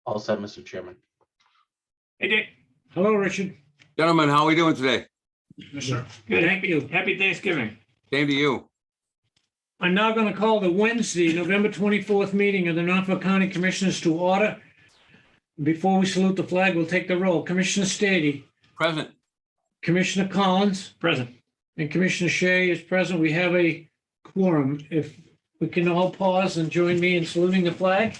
All set, Mr. Chairman. Hey, Dick. Hello, Richard. Gentlemen, how are we doing today? Yes, sir. Good. Thank you. Happy Thanksgiving. Same to you. I'm now going to call the Wednesday, November 24th meeting of the Norfolk County Commissioners to order. Before we salute the flag, we'll take the roll. Commissioner Stady, Present. Commissioner Collins, Present. and Commissioner Shea is present. We have a quorum. If we can all pause and join me in saluting the flag.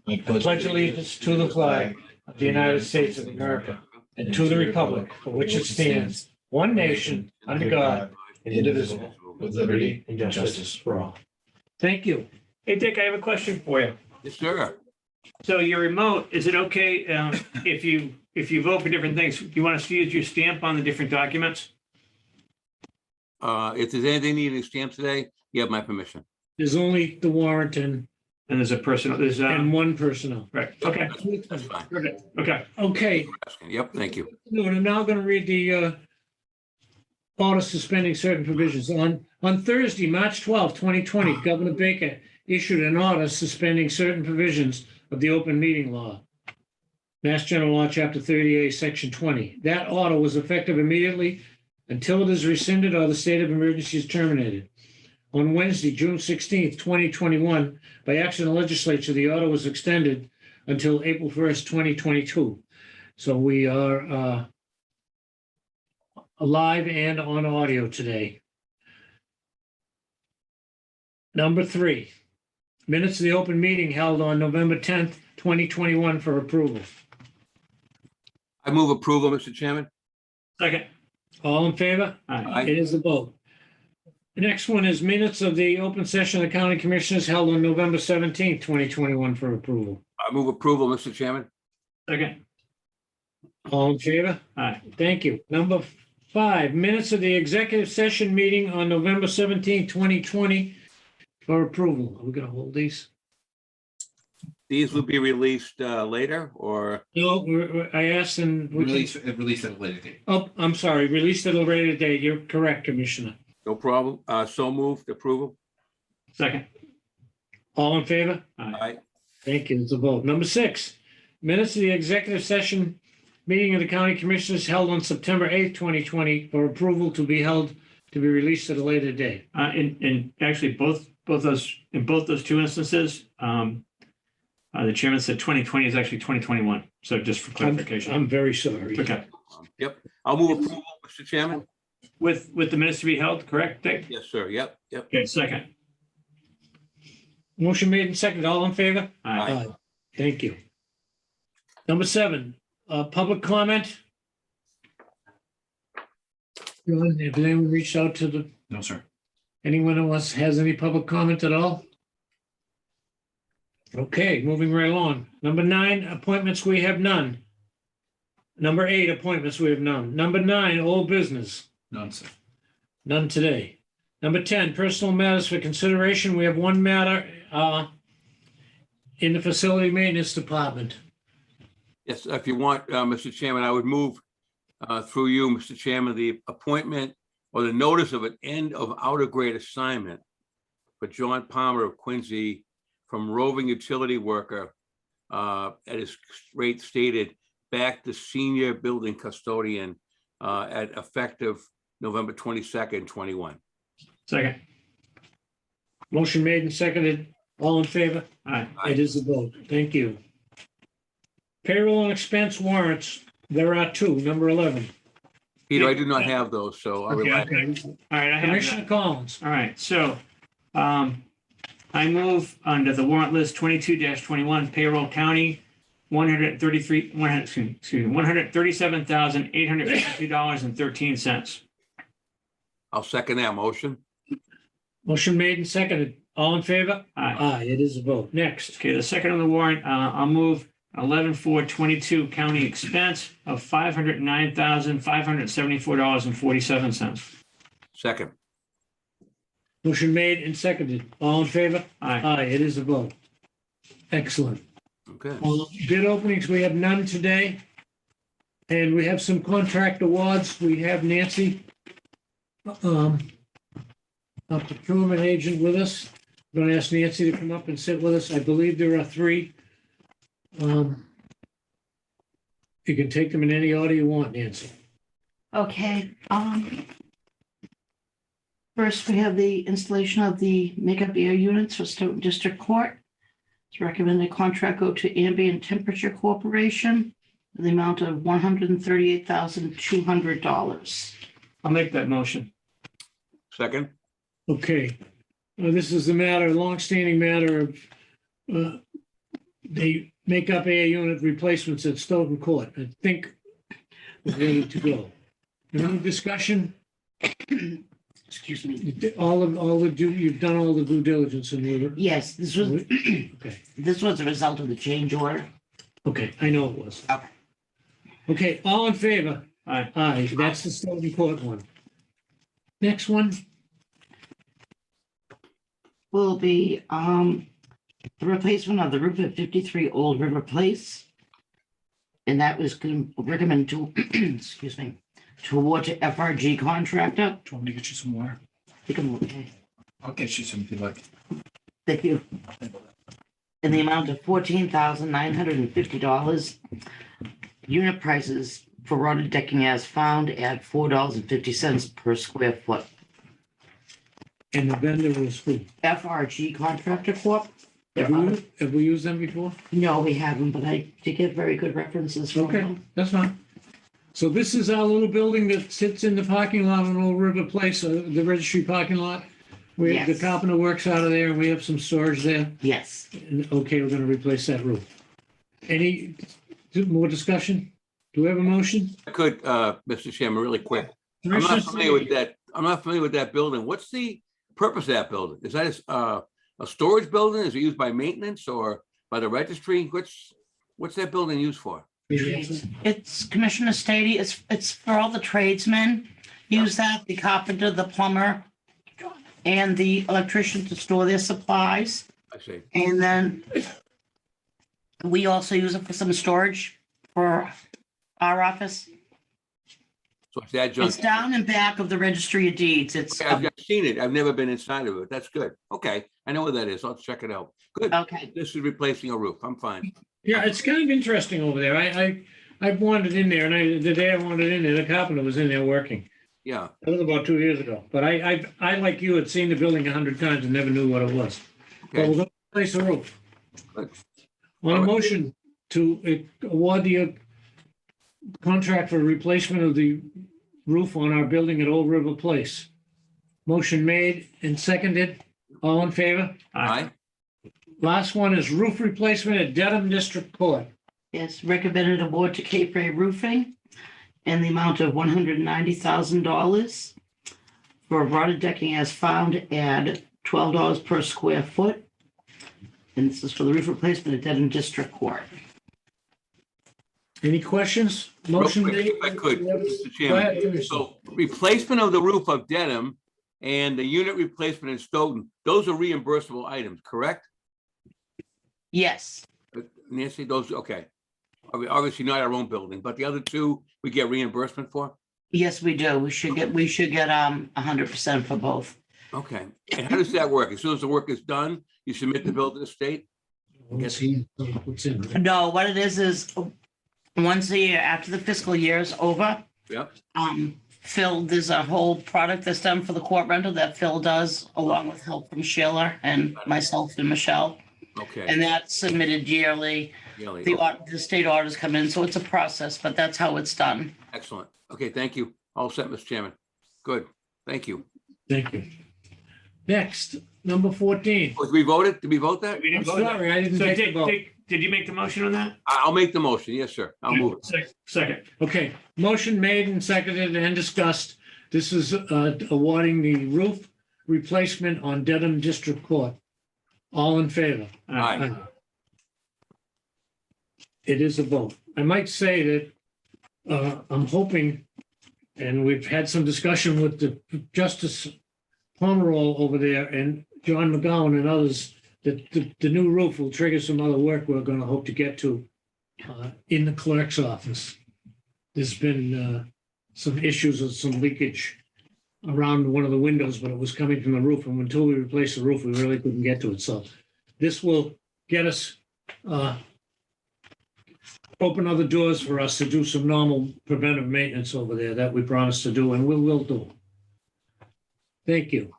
I pledge allegiance to the flag of the United States of America and to the republic for which it stands, one nation, under God, indivisible, with liberty and justice for all. Thank you. Hey, Dick, I have a question for you. Yes, sir. So your remote, is it okay if you vote for different things? Do you want us to use your stamp on the different documents? If there's anything needing stamped today, you have my permission. There's only the warrant and And there's a personal, there's one personnel. right. Okay. That's fine. Okay. Okay. Okay, Yep, thank you. I'm now going to read the order suspending certain provisions. On Thursday, March 12, 2020, Governor Baker issued an order suspending certain provisions of the open meeting law. Mass General Law, Chapter 38, Section 20. That order was effective immediately until it is rescinded or the state of emergency is terminated. On Wednesday, June 16th, 2021, by action of the legislature, the order was extended until April 1st, 2022. So we are live and on audio today. Number 3, minutes of the open meeting held on November 10th, 2021 for approval. I move approval, Mr. Chairman. Second. All in favor? Aye. It is a vote. The next one is minutes of the open session of the county commissioners held on November 17th, 2021 for approval. I move approval, Mr. Chairman. Second. All in favor? Aye. Thank you. Number 5, minutes of the executive session meeting on November 17th, 2020 for approval. Are we going to hold these? These will be released later, or No, I asked and we can, Release at a later date. oh, I'm sorry, released at a later date. You're correct, Commissioner. no problem. So moved, approval. Second. All in favor? Aye. Thank you. It's a vote. Number 6, minutes of the executive session meeting of the county commissioners held on September 8th, 2020 for approval to be released at a later date. And actually, both those two instances, the chairman said 2020 is actually 2021. So just for clarification. I'm very sorry. Okay. Yep. I'll move approval, Mr. Chairman. With the minutes to be held, correct, Dick? Yes, sir. Yep. Okay, second. Motion made and seconded. All in favor? Aye. Thank you. Number 7, public comment. John, have anyone reached out to No, sir. anyone else has any public comment at all? Okay, moving right along. Number 9, appointments, we have none. Number 8, appointments, we have none. Number 9, old business, None, sir. none today. Number 10, personal matters for consideration. We have one matter in the facility maintenance department. Yes, if you want, Mr. Chairman, I would move through you, Mr. Chairman, the appointment or the notice of an end of outer grade assignment for John Palmer of Quincy from roving utility worker at his rate stated back to senior building custodian at effective November 22nd, 21. Second. Motion made and seconded. All in favor? Aye. It is a vote. Thank you. Payroll and expense warrants, there are 2, number 11. Peter, I do not have those, so I would Okay, like. okay. All right, I have Commissioner that. Collins. All right, so I move under the warrant list 22-21 payroll county, $137,852.13. I'll second that motion. Motion made and seconded. All in favor? Aye. Aye, it is a vote. Next. Okay, the second on the warrant, I'll move 11-4-22 county expense of $509,574.47. Second. Motion made and seconded. All in favor? Aye. Aye, it is a vote. Excellent. Okay. Bid openings, we have none today. And we have some contract awards. We have Nancy, our procurement agent with us. I'm going to ask Nancy to come up and sit with us. I believe there are 3 You can take them in any order you want, Nancy. Okay, first we have the installation of the makeup air units for Stoughton District Court. It's recommended contract go to Ambient Temperature Corporation in the amount of $138,200. I'll make that motion. Second, Okay, this is a matter, longstanding matter of the makeup air unit replacements at Stoughton Court. I think we're ready to go. Any discussion? Excuse me. You've done all the due diligence in order. Yes, this was, Okay, this was a result of the change order. okay, I know it was. Okay. Okay, all in favor? Aye. Aye, that's the Stoughton Court one. Next one, Will be the replacement of the roof at 53 Old River Place. And that was recommended to, excuse me, to award to FRG contractor. Do you want me to get you some more? I think I'm okay. I'll get you some if you like. Thank you. In the amount of $14,950. Unit prices for rotted decking as found at $4.50 per square foot. and the vendor was who? FRG Contractor Corp. Have we used them before? No, we haven't, but I did get very good references from Okay, them. that's fine. So this is our little building that sits in the parking lot on Old River Place, the registry parking lot. Where the Yes. carpenter works out of there, and we have some storage there. Yes. And, okay, we're gonna replace that roof. Any more discussion? Do we have a motion? I could, Mr. Chairman, really quick. I'm Commissioner not familiar with Sneed. that. I'm not familiar with that building. What's the purpose of that building? Is that a storage building? Is it used by maintenance or by the registry? What's that building used for? It's Commissioner Stady. It's for all the tradesmen. Use that, the carpenter, the plumber, and the electrician to store their supplies. I see. And then we also use it for some storage for our office. So it's adjunct. It's down and back of the Registry of Deeds. It's, Okay, I've seen it. I've never been inside of it. That's good. Okay, I know where that is. I'll check it out. Good. okay. This is replacing a roof. I'm fine. Yeah, it's kind of interesting over there. I wandered in there, and the day I wandered in there, the carpenter was in there working. Yeah. That was about 2 years ago. But I like you, had seen the building 100 times and never knew what it was. But Okay. we're going to replace the roof. Good. On a motion to award the contract for replacement of the roof on our building at Old River Place. Motion made and seconded. All in favor? Aye. Last one is roof replacement at Dedham District Court. Yes, recommended award to Cape Ray Roofing in the amount of $190,000 for rotted decking as found at $12 per square foot. And this is for the roof replacement at Dedham District Court. Any questions? Real Motion quick, made. if I could, Mr. Go ahead, Chairman. Commissioner. So replacement of the roof of Dedham and the unit replacement in Stoughton, those are reimbursable items, correct? Yes, Nancy, those, okay. Obviously not our own building, but the other two, we get reimbursement for? yes, we do. We should get 100% for both. Okay. And how does that work? As soon as the work is done, you submit the bill to the state? Let's see what's in there. No, what it is once a year after the fiscal year is over, Yep. Phil, there's a whole product that's done for the court rental that Phil does along with help from Sheila and myself and Michelle. Okay. And that's submitted yearly. Yearly. The state orders come in, so it's a process, but that's how it's done. Excellent. Okay, thank you. All set, Mr. Chairman. Good. Thank you. Thank you. Next, number 14. Was we voted? Did we vote that? We I'm didn't vote. sorry, I didn't So take the vote. did you make the motion on that? I'll make the motion. Yes, sir. I'll move it. Second. Okay, motion made and seconded and discussed. This is awarding the roof replacement on Dedham District Court. All in favor? Aye. It is a vote. I might say that I'm hoping, and we've had some discussion with the Justice Pomeroy over there and John McGowan and others, that the new roof will trigger some other work we're going to hope to get to in the clerk's office. There's been some issues with some leakage around one of the windows, but it was coming from the roof. And until we replace the roof, we really couldn't get to it. So this will get us open other doors for us to do some normal preventive maintenance over there that we promised to do, and we will do. Thank you.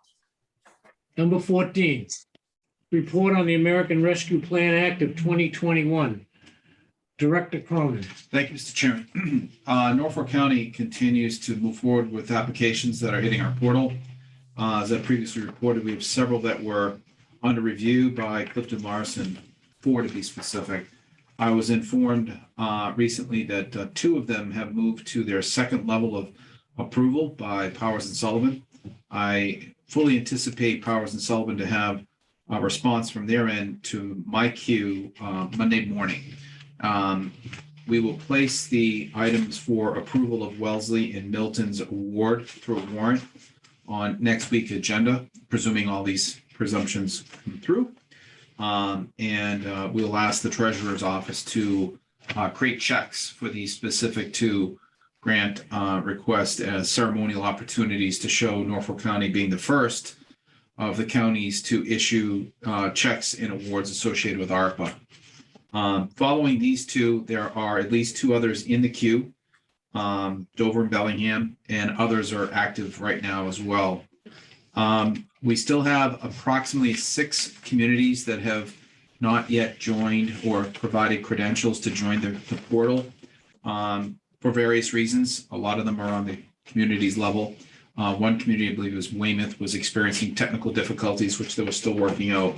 Number 14, report on the American Rescue Plan Act of 2021. Director Cronin. Thank you, Mr. Chairman. Norfolk County continues to move forward with applications that are hitting our portal. As I previously reported, we have several that were under review by Clifton Larson, 4 to be specific. I was informed recently that 2 of them have moved to their second level of approval by Powers and Sullivan. I fully anticipate Powers and Sullivan to have a response from their end to my queue Monday morning. We will place the items for approval of Wellesley and Milton's award through a warrant on next week's agenda, presuming all these presumptions come through. And we'll ask the treasurer's office to create checks for these specific 2 grant requests as ceremonial opportunities to show Norfolk County being the first of the counties to issue checks and awards associated with ARPA. Following these 2, there are at least 2 others in the queue, Dover and Bellingham, and others are active right now as well. We still have approximately 6 communities that have not yet joined or provided credentials to join the portal for various reasons. A lot of them are on the communities level. One community, I believe it was Weymouth, was experiencing technical difficulties, which they were still working out.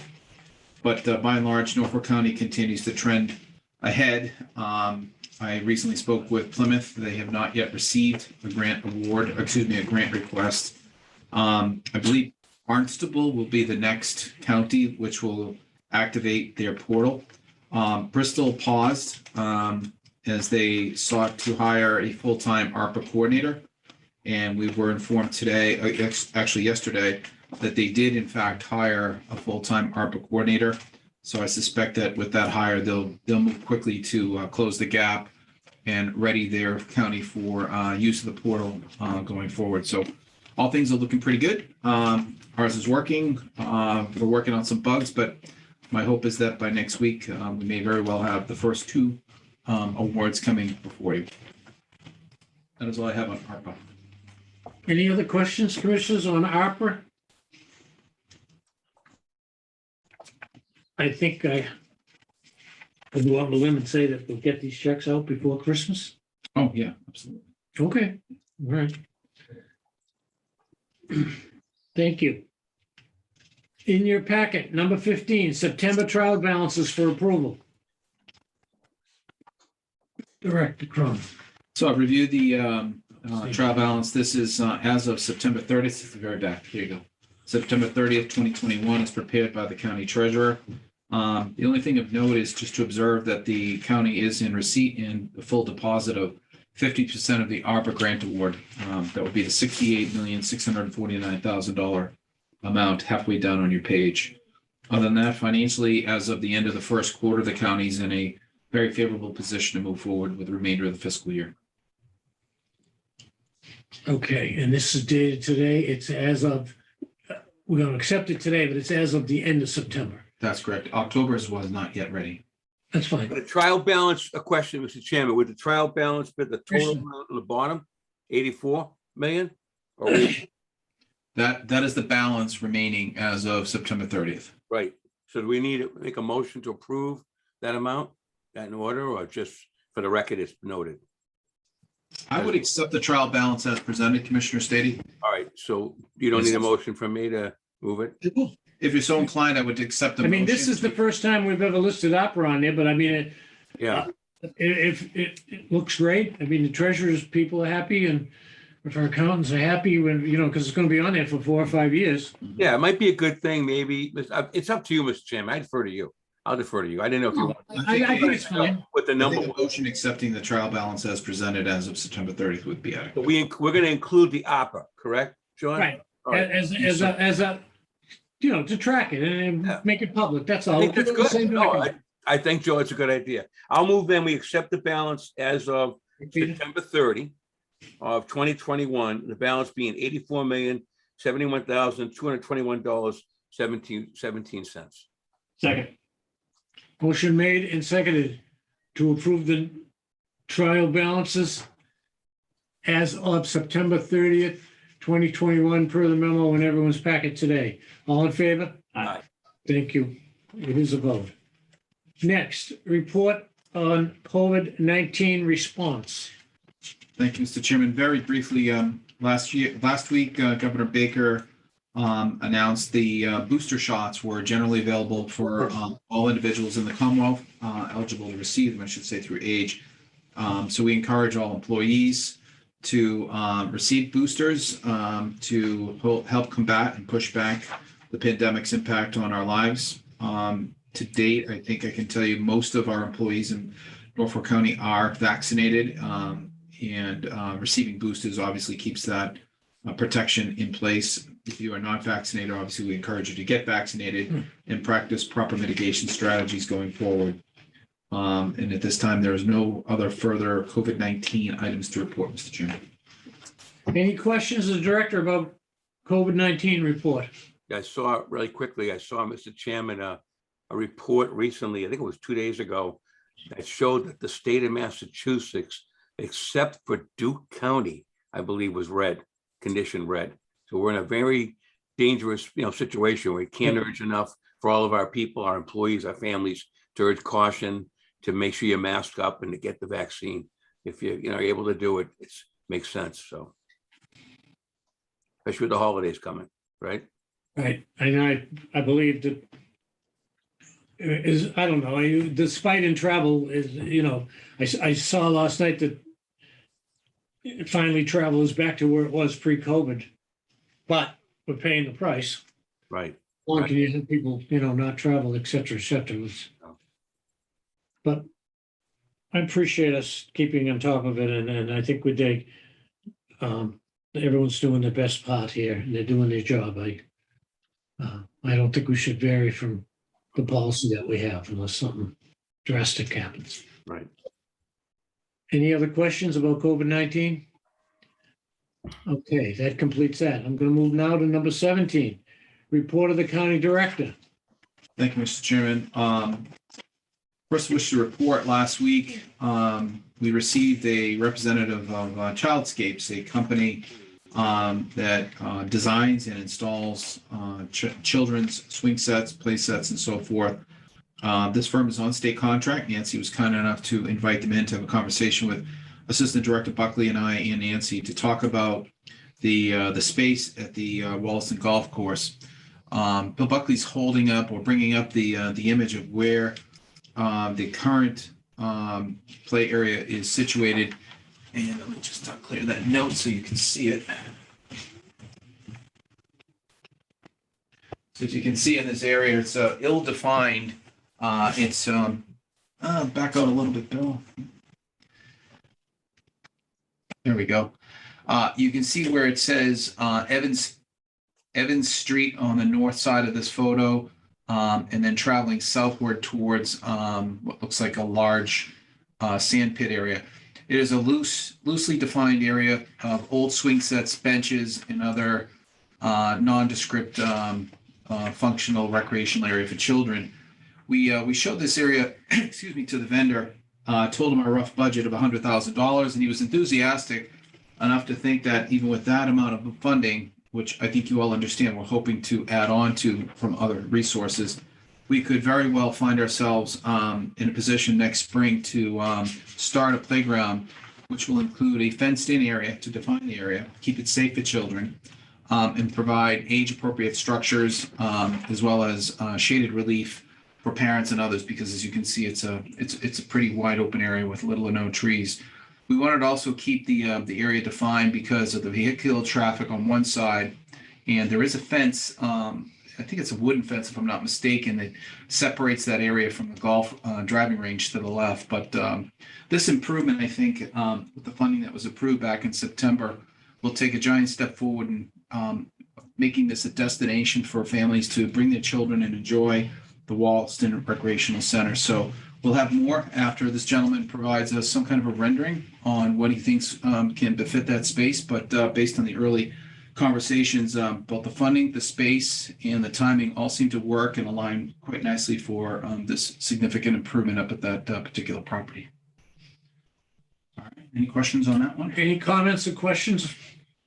But by and large, Norfolk County continues to trend ahead. I recently spoke with Plymouth. They have not yet received a grant request. I believe Barnstable will be the next county which will activate their portal. Bristol paused as they sought to hire a full-time ARPA coordinator. And we were informed today, actually yesterday, that they did in fact hire a full-time ARPA coordinator. So I suspect that with that hire, they'll move quickly to close the gap and ready their county for use of the portal going forward. So all things are looking pretty good. Ours is working. We're working on some bugs, but my hope is that by next week, we may very well have the first 2 awards coming before you. That is all I have on ARPA. Any other questions, commissioners, on ARPA? I think I will go out on a limb and say that we'll get these checks out before Christmas. Oh, yeah, absolutely. Okay, all right. Thank you. In your packet, number 15, September trial balances for approval. Director Cronin. So I've reviewed the trial balance. This is as of September 30th. It's the very back. Here you go. September 30th, 2021 is prepared by the county treasurer. The only thing of note is just to observe that the county is in receipt and the full deposit of 50% of the ARPA grant award. That would be the $68,649,000 amount halfway down on your page. Other than that, financially, as of the end of the first quarter, the county's in a very favorable position to move forward with the remainder of the fiscal year. Okay, and this is dated today. It's as of, we're going to accept it today, but it's as of the end of September. That's correct. October's was not yet ready. That's fine. The trial balance, a question, Mr. Chairman, would the trial balance be the total Yes, sir. amount on the bottom, 84 million? Or That is the balance remaining as of September 30th. right, so do we need to make a motion to approve that amount, that in order, or just for the record it's noted? I would accept the trial balance as presented, Commissioner Stady. All right, so you don't need a motion from me to move it? If you're so inclined, I would accept the I mean, motion. this is the first time we've ever listed opera on there, but I mean, Yeah, it looks great. I mean, the treasurer's people are happy, and if our accountants are happy, when, because it's going to be on there for 4 or 5 years. yeah, it might be a good thing, maybe. It's up to you, Mr. Chairman. I defer to you. I'll defer to you. I didn't know if you want. I think it's fine. What the I number think a was. motion accepting the trial balance as presented as of September 30th would be adequate. But we're going to include the ARPA, correct, John? Right. All right. As a, to track it and Yeah. make it public. That's all. I think that's We'll do the good. same No, document. I think, Joe, it's a good idea. I'll move then. We accept the balance as of September 30 of 2021, the balance being $84,071,221.17. Second. Motion made and seconded to approve the trial balances as of September 30th, 2021, per the memo in everyone's packet today. All in favor? Aye. Thank you. It is a vote. Next, report on COVID-19 response. Thank you, Mr. Chairman. Very briefly, last week, Governor Baker announced the booster shots were generally available for all individuals in the Commonwealth eligible to receive them, I should say, through age. So we encourage all employees to receive boosters to help combat and push back the pandemic's impact on our lives. To date, I think I can tell you most of our employees in Norfolk County are vaccinated, and receiving boosters obviously keeps that protection in place. If you are not vaccinated, obviously we encourage you to get vaccinated and practice proper mitigation strategies going forward. And at this time, there is no other further COVID-19 items to report, Mr. Chairman. Any questions of the director about COVID-19 report? I saw really quickly, Mr. Chairman, a report recently, I think it was 2 days ago, that showed that the state of Massachusetts, except for Duke County, I believe was red, condition red. So we're in a very dangerous, situation where we can't urge enough for all of our people, our employees, our families to urge caution, to make sure you mask up and to get the vaccine. If you're able to do it, it makes sense. So, especially with the holidays coming, right? Right, and I believe that I don't know, the spite in travel is, I saw last night that finally travel is back to where it was pre-COVID, but we're paying the price. Right. How long can you have people, not travel, et cetera, et cetera. But I appreciate us keeping on top of it, and I think everyone's doing their best part here, and they're doing their job. I don't think we should vary from the policy that we have unless something drastic happens. Right. Any other questions about COVID-19? Okay, that completes that. I'm going to move now to number 17, report of the county director. Thank you, Mr. Chairman. First, wish to report last week, we received a representative of Childscapes, a company that designs and installs children's swing sets, play sets, and so forth. This firm is on state contract. Nancy was kind enough to invite them in to have a conversation with Assistant Director Buckley and I and Nancy to talk about the space at the Wollaston Golf Course. Bill Buckley's holding up or bringing up the image of where the current play area is situated. And let me just clear that note so you can see it. So as you can see in this area, it's ill-defined. It's back out a little bit, Bill. There we go. You can see where it says Evans Street on the north side of this photo, and then traveling southward towards what looks like a large sand pit area. It is a loosely defined area of old swing sets, benches, and other nondescript functional recreational area for children. We showed this area, excuse me, to the vendor, told him our rough budget of $100,000, and he was enthusiastic enough to think that even with that amount of funding, which I think you all understand we're hoping to add on to from other resources, we could very well find ourselves in a position next spring to start a playground, which will include a fenced-in area to define the area, keep it safe for children, and provide age-appropriate structures as well as shaded relief for parents and others. Because as you can see, it's a pretty wide open area with little or no trees. We wanted to also keep the area defined because of the vehicular traffic on one side, and there is a fence. I think it's a wooden fence, if I'm not mistaken, that separates that area from the golf driving range to the left. But this improvement, I think, with the funding that was approved back in September, will take a giant step forward in making this a destination for families to bring their children and enjoy the Wollaston Recreational Center. So we'll have more after this gentleman provides us some kind of a rendering on what he thinks can befit that space. But based on the early conversations, both the funding, the space, and the timing all seem to work and align quite nicely for this significant improvement up at that particular property. All right, any questions on that one? Any comments or questions?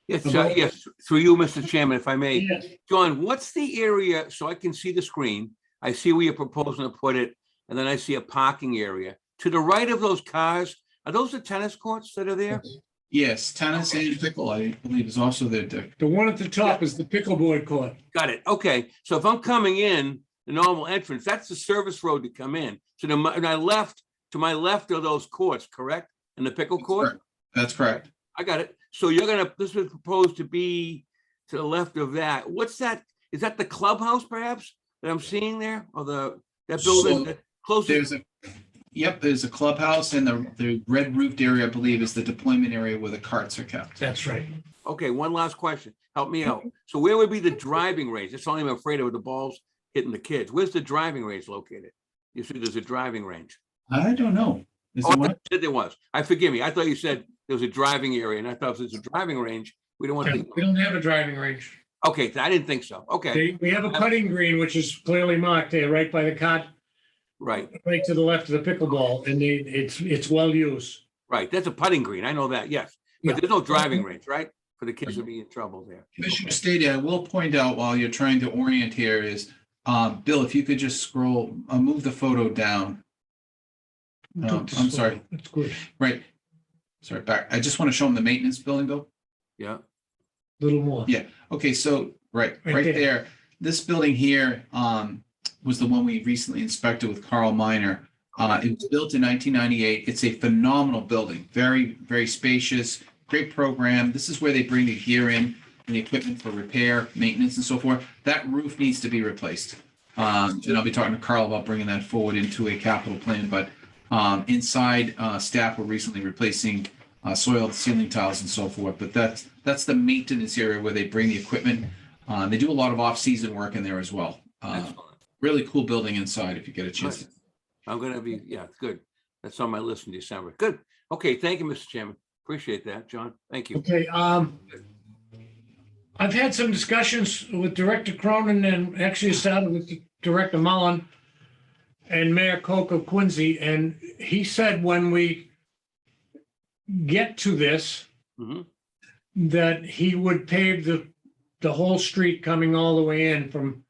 Yes, About- yes, through you, Mr. Chairman, if I may. Yes. John, what's the area, so I can see the screen? I see where you're proposing to put it, and then I see a parking area. To the right of those cars, are those the tennis courts that are there? Yes, tennis and pickle, I believe, is also there, Dick. The one at the top is the pickleboard court. Got it. Okay, so if I'm coming in, the normal entrance, that's the service road to come in. So to my left are those courts, correct? And the pickle court? That's correct. I got it. So this was proposed to be to the left of that. What's that? Is that the clubhouse perhaps that I'm seeing there? Or that building that closest? There's a clubhouse, and the red roofed area, I believe, is the deployment area where the carts are kept. That's right. Okay, one last question. Help me out. So where would be the driving range? That's all I'm afraid of, with the balls hitting the kids. Where's the driving range located? You said there's a driving range. I don't know. Is Oh, there I one? thought you said there was. Forgive me. I thought you said there was a driving area, and I thought if there's a driving range, we don't want We to. don't have a driving range. Okay, I didn't think so. Okay, We have a putting green, which is clearly marked there, right by the cart, right, right to the left of the pickleball, and it's well used. right. That's a putting green. I know that, yes. Yeah. But there's no driving range, right? For the kids to be in trouble there. Commissioner Okay. Stady, I will point out while you're trying to orient here is, Bill, if you could just scroll, move the photo down. I'm sorry. That's good. Right. Sorry, back. I just want to show them the maintenance building, Bill. Yeah, Little more. Yeah. Okay, so right Right there. there. This building here was the one we recently inspected with Carl Miner. It was built in 1998. It's a phenomenal building, very, very spacious, great program. This is where they bring the gear in and the equipment for repair, maintenance, and so forth. That roof needs to be replaced. And I'll be talking to Carl about bringing that forward into a capital plan. But inside, staff were recently replacing soil, ceiling tiles, and so forth. But that's the maintenance area where they bring the equipment. They do a lot of off-season work in there as well. excellent. Really cool building inside if you get a chance. Nice. I'm gonna be, yeah, good. That's on my list in December. Good. Okay, thank you, Mr. Chairman. Appreciate that, John. Thank you. Okay, I've had some discussions with Director Cronin, and actually started with Director Mullen and Mayor Koch of Quincy, and he said when we get to this, Mhm. that he would pave the whole street coming all the way in from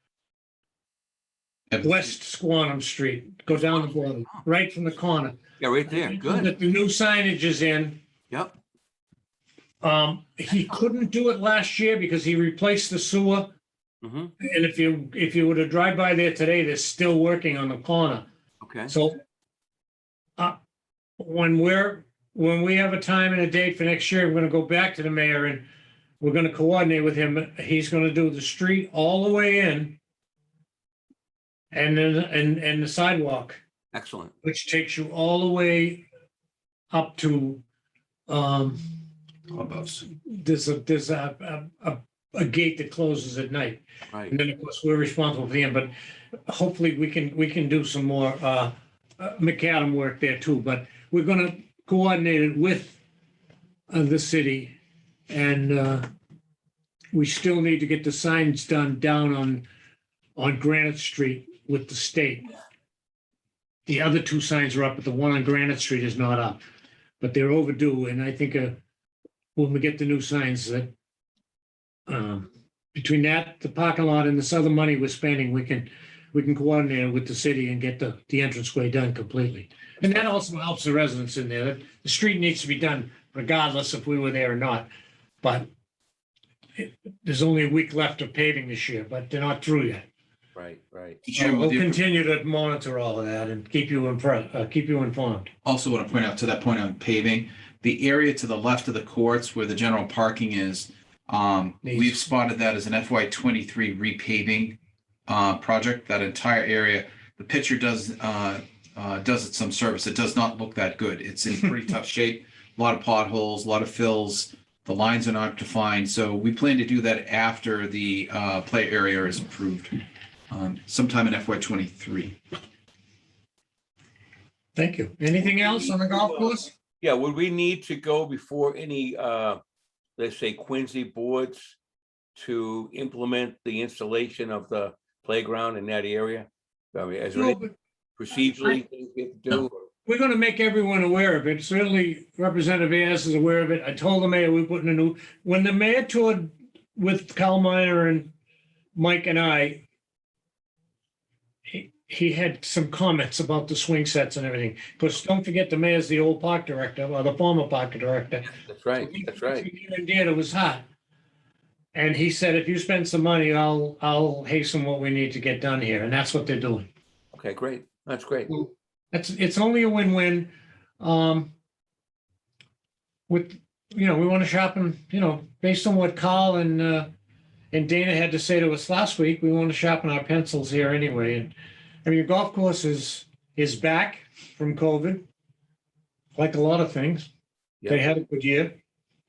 West Squantum Street, go down the bottom, right from the corner. Yeah, right there. Good. That the new signage is in. Yep. He couldn't do it last year because he replaced the sewer. Mhm. And if you were to drive by there today, they're still working on the corner. Okay. So when we have a time and a date for next year, we're gonna go back to the mayor and we're gonna coordinate with him. He's gonna do the street all the way in and then and the sidewalk, Excellent. which takes you all the way up to Clubhouse. there's a gate that closes at night. Right. And then, of course, we're responsible for the end, but hopefully we can do some more macadam work there too. But we're gonna coordinate it with the city. And we still need to get the signs done down on Granite Street with the state. The other two signs are up, but the one on Granite Street is not up. But they're overdue, and I think when we get the new signs that between that, the parking lot, and this other money we're spending, we can coordinate it with the city and get the entranceway done completely. And that also helps the residents in there. The street needs to be done regardless if we were there or not. But there's only a week left of paving this year, but they're not through yet. Right, right. So we'll continue to monitor all of that and keep you informed. Also want to point out to that point on paving, the area to the left of the courts where the general parking is, we've spotted that as an FY23 repaving project, that entire area. The picture does it some service. It does not look that good. It's in pretty tough shape, a lot of potholes, a lot of fills. The lines are not defined. So we plan to do that after the play area is approved, sometime in FY23. Thank you. Anything else on the golf course? Yeah, would we need to go before any, let's say Quincy boards to implement the installation of the playground in that area? I mean, is there No, any but procedurally things we have to do? we're going to make everyone aware of it. Certainly Representative Ayers is aware of it. I told the mayor we're putting a new, when the mayor toured with Cal Minor and Mike and I, he had some comments about the swing sets and everything. Because don't forget, the mayor's the old park director, or the former park director. That's right, that's right. Near and dear to his heart. And he said, if you spend some money, I'll hasten what we need to get done here. And that's what they're doing. Okay, great. That's great. It's only a win-win. With, we want to sharpen, based on what Carl and Dana had to say to us last week, we want to sharpen our pencils here anyway. And I mean, your golf course is back from COVID, like a lot of things. They Yeah, had a good year.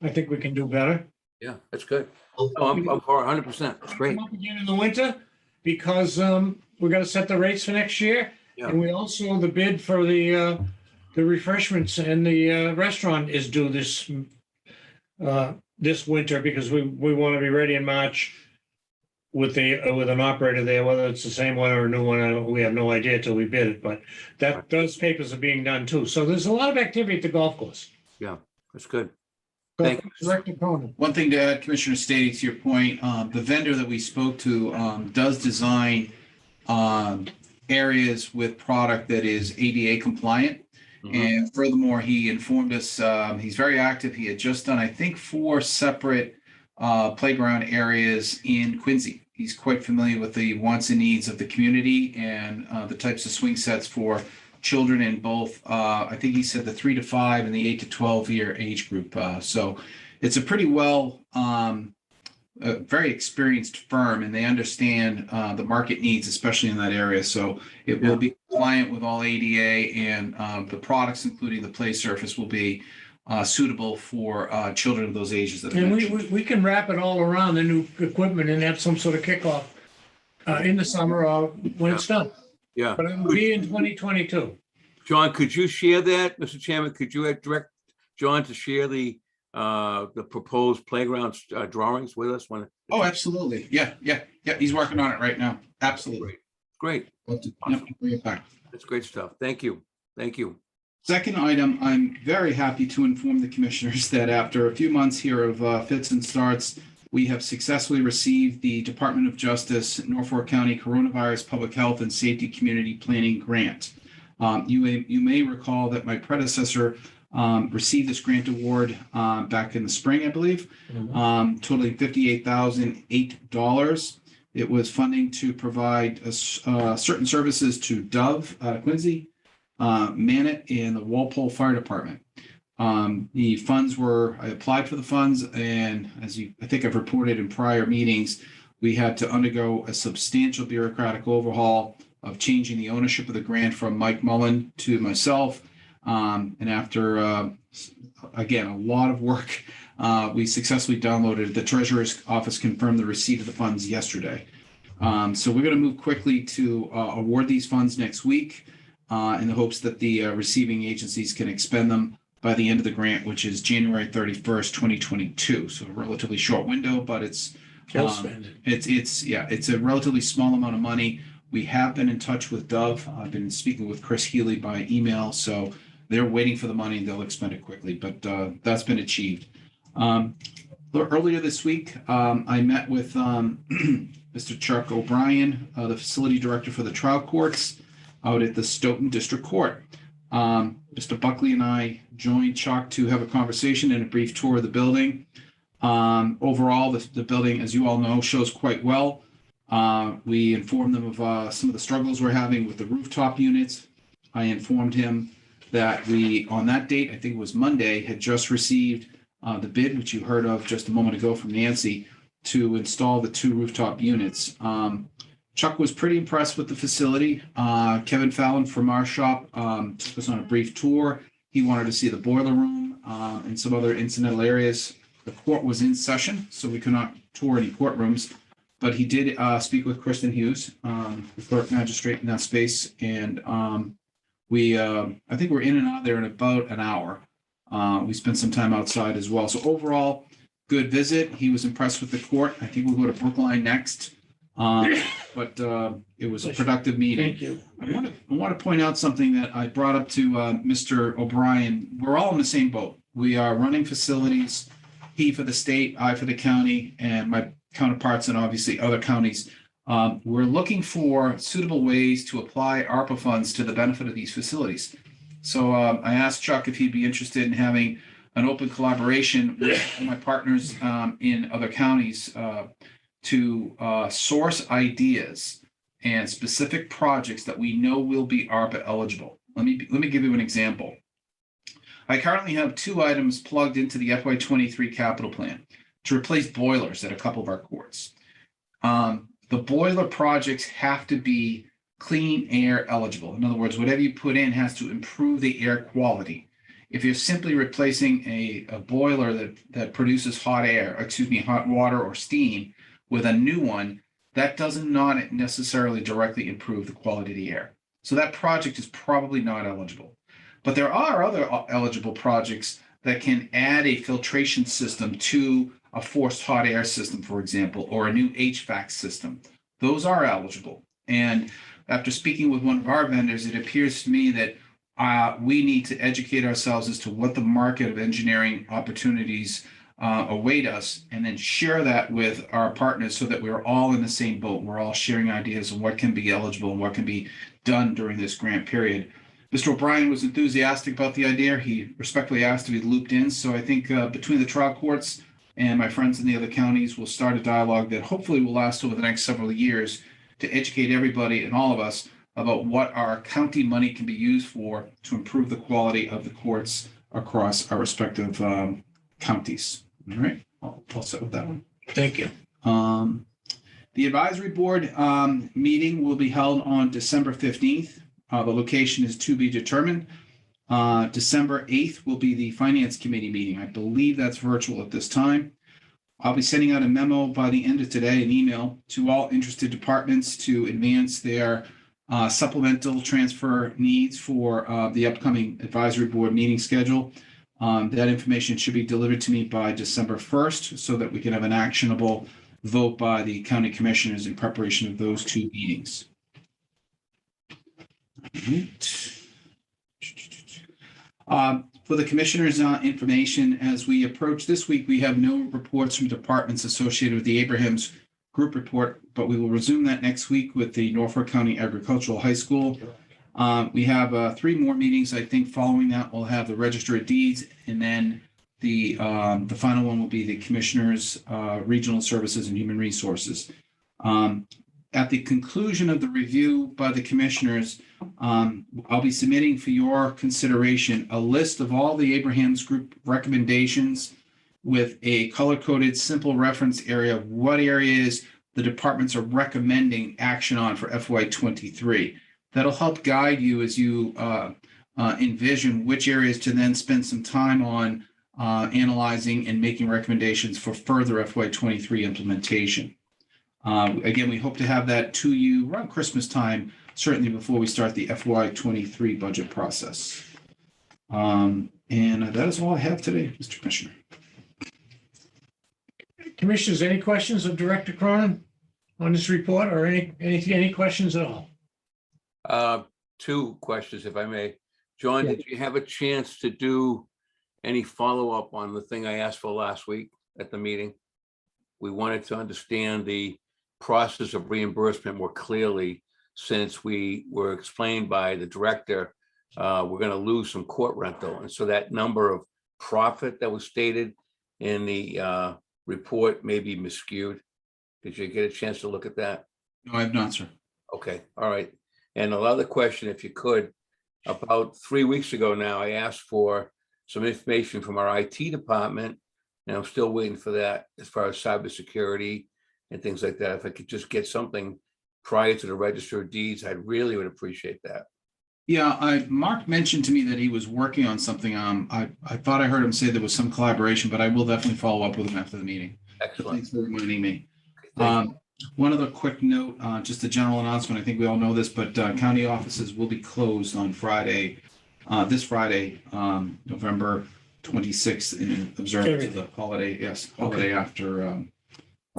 I think we can do better. yeah, that's good. Oh, I'm for 100%. It's great. Come up again in the winter because we're going to set the rates for next year. Yeah. And we also, the bid for the refreshments and the restaurant is due this winter because we want to be ready in March with an operator there, whether it's the same one or a new one. We have no idea till we bid it, but those papers are being done too. So there's a lot of activity at the golf course. Yeah, that's good. Golf Thank you. course Director Cronin. One thing to add, Commissioner Stady, to your point, the vendor that we spoke to does design areas with product that is ADA compliant. And furthermore, he informed us, he's very active. He had just done, I think, 4 separate playground areas in Quincy. He's quite familiar with the wants and needs of the community and the types of swing sets for children in both, I think he said the 3 to 5 and the 8 to 12 year age group. So it's a pretty a very experienced firm, and they understand the market needs, especially in that area. So it will be compliant with all ADA, and the products, including the play surface, will be suitable for children of those ages that I And mentioned. we can wrap it all around the new equipment and have some sort of kickoff in the summer or when it's done. Yeah. But it'll be in 2022. John, could you share that, Mr. Chairman? Could you direct John to share the proposed playground drawings with us when? Oh, absolutely. Yeah. He's working on it right now. Absolutely. Great. Love to- yep, bring it back. That's great stuff. Thank you. Thank you. Second item, I'm very happy to inform the commissioners that after a few months here of fits and starts, we have successfully received the Department of Justice Norfolk County Coronavirus Public Health and Safety Community Planning Grant. You may recall that my predecessor received this grant award back in the spring, I believe, totaling $58,008. It was funding to provide certain services to Dove out of Quincy, Manet, and the Walpole Fire Department. The funds I applied for the funds, and I think I've reported in prior meetings, we had to undergo a substantial bureaucratic overhaul of changing the ownership of the grant from Mike Mullen to myself. And after, again, a lot of work, we successfully downloaded. The Treasurer's Office confirmed the receipt of the funds yesterday. So we're going to move quickly to award these funds next week in the hopes that the receiving agencies can expend them by the end of the grant, which is January 31st, 2022. So a relatively short window, but it's a relatively small amount of money. We have been in touch with Dove. I've been speaking with Chris Healy by email, so they're waiting for the money and they'll expend it quickly, but that's been achieved. Earlier this week, I met with Mr. Chuck O'Brien, the facility director for the trial courts out at the Stoughton District Court. Mr. Buckley and I joined Chuck to have a conversation and a brief tour of the building. Overall, the building, as you all know, shows quite well. We informed them of some of the struggles we're having with the rooftop units. I informed him that we, on that date, I think it was Monday, had just received the bid, which you heard of just a moment ago from Nancy, to install the 2 rooftop units. Chuck was pretty impressed with the facility. Kevin Fallon from our shop took us on a brief tour. He wanted to see the boiler room and some other incidental areas. The court was in session, so we could not tour any courtrooms, but he did speak with Kristen Hughes, the clerk magistrate in that space, and I think we're in and out there in about an hour. We spent some time outside as well. So overall, good visit. He was impressed with the court. I think we'll go to Brookline next. But it was a productive meeting. Thank you. I want to point out something that I brought up to Mr. O'Brien. We're all in the same boat. We are running facilities, he for the state, I for the county, and my counterparts and obviously other counties. We're looking for suitable ways to apply ARPA funds to the benefit of these facilities. So I asked Chuck if he'd be interested in having an open collaboration with my partners in other counties to source ideas and specific projects that we know will be ARPA eligible. Let me give you an example. I currently have 2 items plugged into the FY23 capital plan to replace boilers at a couple of our courts. The boiler projects have to be clean air eligible. In other words, whatever you put in has to improve the air quality. If you're simply replacing a boiler that produces hot water or steam with a new one, that does not necessarily directly improve the quality of the air. So that project is probably not eligible. But there are other eligible projects that can add a filtration system to a forced hot air system, for example, or a new HVAC system. Those are eligible. And after speaking with one of our vendors, it appears to me that we need to educate ourselves as to what the market of engineering opportunities await us, and then share that with our partners so that we're all in the same boat. We're all sharing ideas of what can be eligible and what can be done during this grant period. Mr. O'Brien was enthusiastic about the idea. He respectfully asked to be looped in. So I think between the trial courts and my friends in the other counties, we'll start a dialogue that hopefully will last over the next several years to educate everybody and all of us about what our county money can be used for to improve the quality of the courts across our respective counties. All right, I'll set with that one. Thank you. The advisory board meeting will be held on December 15th. The location is to be determined. December 8th will be the finance committee meeting. I believe that's virtual at this time. I'll be sending out a memo by the end of today, an email to all interested departments to advance their supplemental transfer needs for the upcoming advisory board meeting schedule. That information should be delivered to me by December 1st so that we can have an actionable vote by the county commissioners in preparation of those 2 meetings. For the commissioners' information, as we approach this week, we have no reports from departments associated with the Abrahams Group report, but we will resume that next week with the Norfolk County Agricultural High School. We have 3 more meetings. I think following that, we'll have the Register of Deeds, and then the final one will be the Commissioners, Regional Services and Human Resources. At the conclusion of the review by the commissioners, I'll be submitting for your consideration a list of all the Abrahams Group recommendations with a color-coded simple reference area of what areas the departments are recommending action on for FY23. That'll help guide you as you envision which areas to then spend some time on analyzing and making recommendations for further FY23 implementation. Again, we hope to have that to you around Christmas time, certainly before we start the FY23 budget process. And that is all I have today, Mr. Commissioner. Commissioners, any questions of Director Cronin on this report, or any questions at all? 2 questions, if I may. John, Yeah. did you have a chance to do any follow-up on the thing I asked for last week at the meeting? We wanted to understand the process of reimbursement more clearly, since we were explained by the director, we're going to lose some court rental. And so that number of profit that was stated in the report may be miscued. Did you get a chance to look at that? No, I have not, sir. Okay, all right. And another question, if you could, about 3 weeks ago now, I asked for some information from our IT department, and I'm still waiting for that as far as cybersecurity and things like that. If I could just get something prior to the Register of Deeds, I really would appreciate that. Yeah, Mark mentioned to me that he was working on something. I thought I heard him say there was some collaboration, but I will definitely follow up with him after the meeting. Excellent. Thanks for reminding me. Thank you. One other quick note, just a general announcement. I think we all know this, but county offices will be closed on Friday, this Friday, November 26th in observance of the Everything. holiday, yes, holiday after.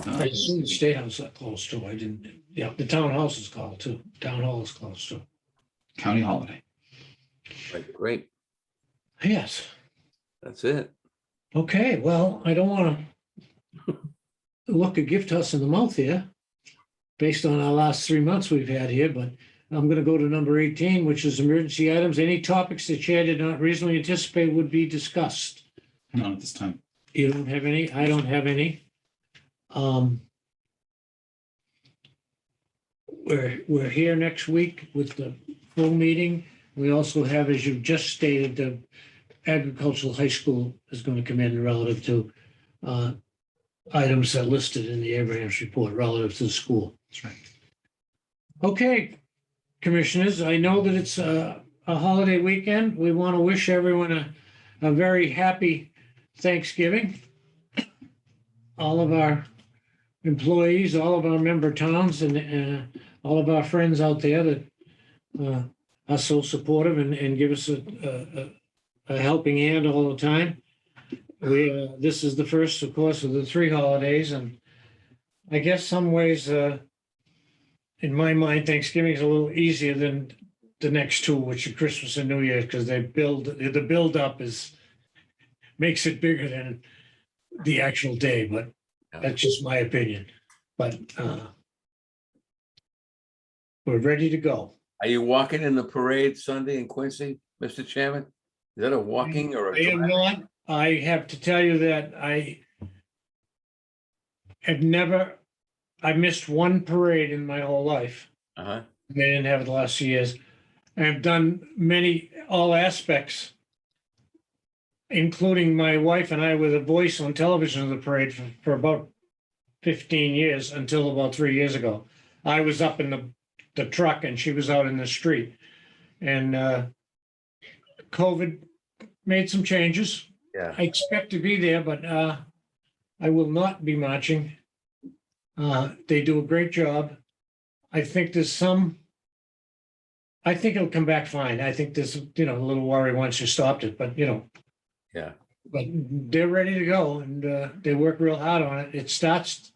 I assume the State House is closed too. I didn't, yeah, the town house is called too. Town hall is closed too. County holiday. Right, great. Yes. That's it. Okay, well, I don't want to look a gift horse in the mouth here based on our last 3 months we've had here, but I'm going to go to number 18, which is emergency items. Any topics the chair did not reasonably anticipate would be discussed. Not at this time. You don't have any? I don't have any. We're here next week with the full meeting. We also have, as you've just stated, the agricultural high school is going to come in relative to items that are listed in the Abraham's report relative to the school. That's right. Okay, commissioners, I know that it's a holiday weekend. We want to wish everyone a very happy Thanksgiving. All of our employees, all of our member towns, and all of our friends out there that are so supportive and give us a helping hand all the time. This is the first, of course, of the 3 holidays, and I guess some ways, in my mind, Thanksgiving is a little easier than the next 2, which are Christmas and New Year, because the build up makes it bigger than the actual day, but that's just my opinion. But we're ready to go. Are you walking in the parade Sunday in Quincy, Mr. Chairman? Is that a walking or I a? am not. I have to tell you that I missed one parade in my whole life. Uh-huh. They didn't have it the last few years. I've done all aspects, including my wife and I were the voice on television of the parade for about 15 years until about 3 years ago. I was up in the truck and she was out in the street. And COVID made some changes. Yeah. I expect to be there, but I will not be marching. They do a great job. I think I think it'll come back fine. I think there's, a little worry once you stopped it, but, Yeah. but they're ready to go and they work real hard on it. It starts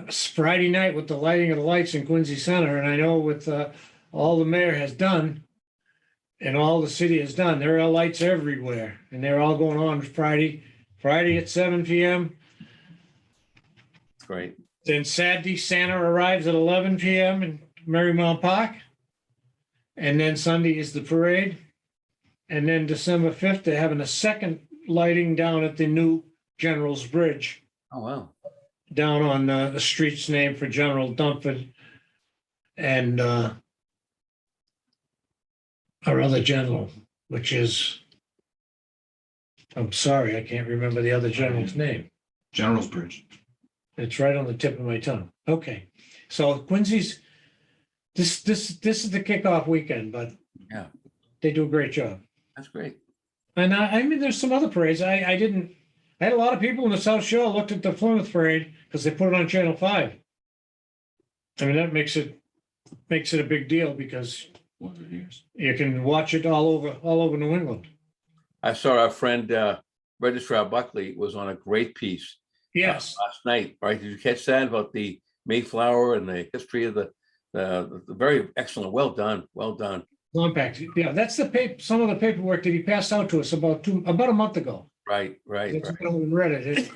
Friday night with the lighting of the lights in Quincy Center. And I know with all the mayor has done and all the city has done, there are lights everywhere and they're all going on Friday at 7 p.m. Great. Then Saturday, Santa arrives at 11 p.m. in Marymount Park. And then Sunday is the parade. And then December 5th, they're having a second lighting down at the new General's Bridge, Oh, wow. down on the street's name for General Dunford and our other general, which is, I'm sorry, I can't remember the other general's name. General's Bridge. It's right on the tip of my tongue. Okay, so Quincy's, this is the kickoff weekend, but Yeah. they do a great job. That's great. And I mean, there's some other parades. I had a lot of people in the South Shore looked at the Plymouth parade because they put it on Channel 5. I mean, that makes it a big deal because you can watch it all over New England. I saw our friend Registrar Buckley was on a great piece Yes. last night, right? Did you catch that about the Mayflower and the history of the very excellent, well done. Compact. Yeah, that's some of the paperwork that he passed out to us about a month ago. Right. I haven't read it.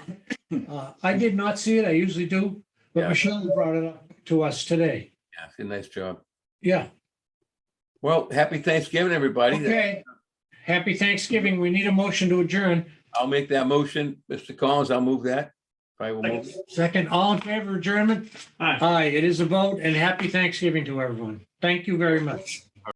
I did not see it. I usually do, but Yeah. Michelle brought it up to us today. Yeah, it's a nice job. Yeah. Well, happy Thanksgiving, everybody. Okay. Happy Thanksgiving. We need a motion to adjourn. I'll make that motion, Mr. Collins. I'll move that. I will move. Second, all in favor of adjournment? Aye. Aye, it is a vote, and happy Thanksgiving to everyone. Thank you very much.